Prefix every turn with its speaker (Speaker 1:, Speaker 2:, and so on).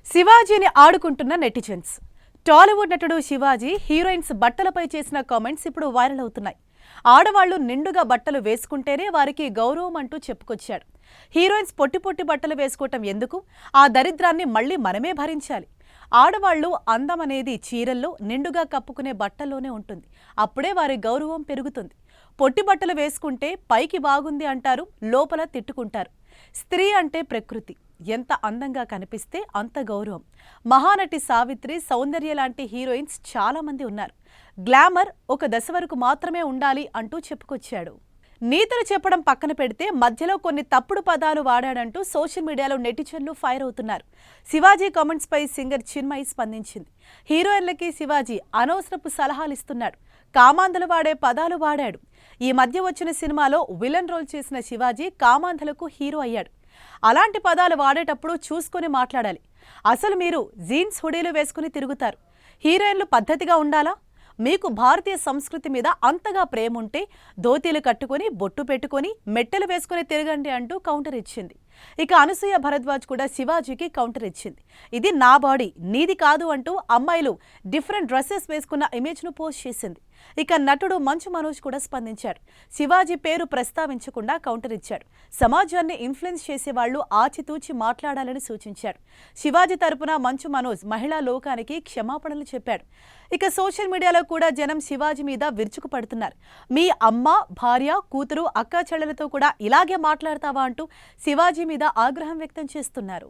Speaker 1: శివాజీని ఆడుకుంటున్న నెటిజన్స్. టాలీవుడ్ నటుడు శివాజీ హీరోయిన్స్ బట్టలపై చేసిన కామెంట్స్ ఇప్పుడు వైరల్ అవుతున్నాయి. ఆడవాళ్లు నిండుగా బట్టలు వేసుకుంటేనే వారికి గౌరవం అంటూ చెప్పుకొచ్చాడు. హీరోయిన్స్ పొట్టి పొట్టి బట్టలు వేసుకోవటం ఎందుకు? ఆ దరిద్రాన్ని మళ్లీ మనమే భరించాలి. ఆడవాళ్లు అందం అనేది చీరల్లో నిండుగా కప్పుకునే బట్టల్లోనే ఉంటుంది. అప్పుడే వారి గౌరవం పెరుగుతుంది. పొట్టి బట్టలు వేసుకుంటే పైకి బాగుంది అంటారు, లోపల తిట్టుకుంటారు. స్త్రీ అంటే ప్రకృతి. ఎంత అందంగా కనిపిస్తే అంత గౌరవం. మహానటి సావిత్రి, సౌందర్య లాంటి హీరోయిన్స్ చాలా మంది ఉన్నారు. గ్లామర్ ఒక దశ వరకు మాత్రమే ఉండాలి అంటూ చెప్పుకొచ్చాడు. నీతులు చెప్పడం పక్కన పెడితే మధ్యలో కొన్ని తప్పుడు పదాలు వాడాడంటూ సోషల్ మీడియాలో నెటిజన్లు ఫైర్ అవుతున్నారు. శివాజీ కామెంట్స్ పై సింగర్ చిన్మయి స్పందించింది. హీరోయిన్లకి శివాజీ అనవసరపు సలహాలు ఇస్తున్నాడు, కామాంధలు వాడే పదాలు వాడాడు. ఈ మధ్య వచ్చిన సినిమాలో విలన్ రోల్ చేసిన శివాజీ కామాంధలకు హీరో అయ్యాడు. అలాంటి పదాలు వాడేటప్పుడు చూసుకొని మాట్లాడాలి. అసలు మీరు జీన్స్ హుడీలు వేసుకుని తిరుగుతారు. హీరోయిన్లు పద్ధతిగా ఉండాలా? మీకు భారతీయ సంస్కృతి మీద అంతగా ప్రేమ ఉంటే ధోతీలు కట్టుకొని, బొట్టు పెట్టుకొని, మెట్టెలు వేసుకుని తిరగండి అంటూ కౌంటర్ ఇచ్చింది. ఇక అనసూయ భరద్వాజ్ కూడా శివాజీకి కౌంటర్ ఇచ్చింది. ఇది నా బాడీ, నీది కాదు అంటూ అమ్మాయిలు డిఫరెంట్ డ్రెస్సెస్ వేసుకున్న ఇమేజ్ను పోస్ట్ చేసింది. ఇక నటుడు మంచు మనోజ్ కూడా స్పందించాడు. శివాజీ పేరు ప్రస్తావించకుండా కౌంటర్ ఇచ్చాడు. సమాజాన్ని ఇన్ఫ్లుయెన్స్ చేసే వాళ్లు ఆచితూచి మాట్లాడాలని సూచించాడు. శివాజీ తరపున మంచు మనోజ్ మహిళా లోకానికి క్షమాపణలు చెప్పాడు. ఇక సోషల్ మీడియాలో కూడా జనం శివాజీ మీద విరుచుకుపడుతున్నారు. మీ అమ్మ, భార్య, కూతురు, అక్క చెల్లెలతో కూడా ఇలాగే మాట్లాడతావా అంటూ శివాజీ మీద ఆగ్రహం వ్యక్తం చేస్తున్నారు.